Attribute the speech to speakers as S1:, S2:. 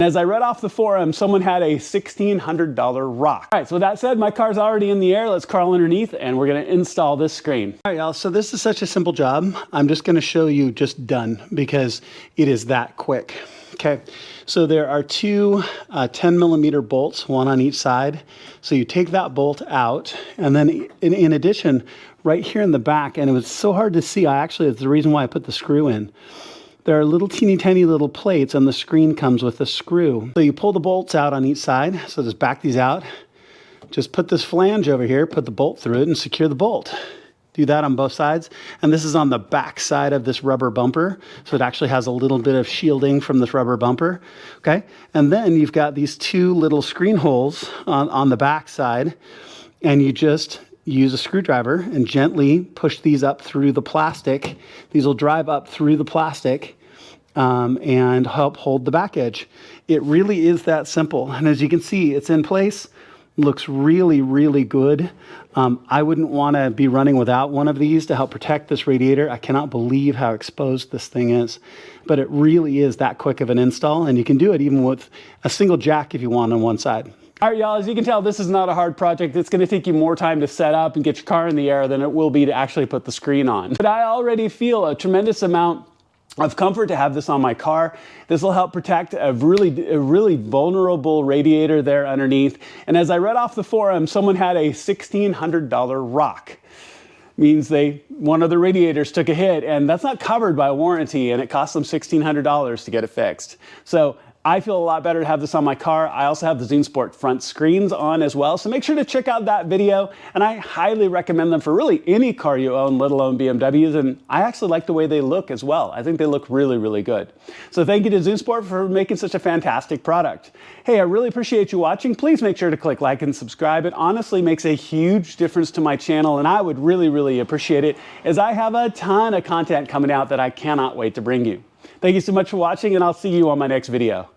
S1: As I read off the forum, someone had a $1,600 rock. All right, so with that said, my car's already in the air. Let's crawl underneath and we're gonna install this screen. All right, y'all, so this is such a simple job. I'm just gonna show you just done because it is that quick. Okay, so there are two 10mm bolts, one on each side. So you take that bolt out, and then in addition, right here in the back, and it was so hard to see, it's the reason why I put the screw in. There are little teeny tiny little plates, and the screen comes with a screw. So you pull the bolts out on each side. So just back these out. Just put this flange over here, put the bolt through it, and secure the bolt. Do that on both sides. And this is on the back side of this rubber bumper. So it actually has a little bit of shielding from this rubber bumper. Okay. And then you've got these two little screen holes on the back side. And you just use a screwdriver and gently push these up through the plastic. These will drive up through the plastic and help hold the back edge. It really is that simple. And as you can see, it's in place. Looks really, really good. I wouldn't want to be running without one of these to help protect this radiator. I cannot believe how exposed this thing is, but it really is that quick of an install, and you can do it even with a single jack if you want on one side. All right, y'all, as you can tell, this is not a hard project. It's going to take you more time to set up and get your car in the air than it will be to actually put the screen on. But I already feel a tremendous amount of comfort to have this on my car. This will help protect a really vulnerable radiator there underneath. And as I read off the forum, someone had a $1,600 rock. Means one of the radiators took a hit, and that's not covered by warranty, and it cost them $1,600 to get it fixed. So I feel a lot better to have this on my car. I also have the Zune Sport front screens on as well, so make sure to check out that video, and I highly recommend them for really any car you own, let alone BMWs, and I actually like the way they look as well. I think they look really, really good. So thank you to Zune Sport for making such a fantastic product. Hey, I really appreciate you watching. Please make sure to click like and subscribe. It honestly makes a huge difference to my channel, and I would really, really appreciate it, as I have a ton of content coming out that I cannot wait to bring you. Thank you so much for watching, and I'll see you on my next video.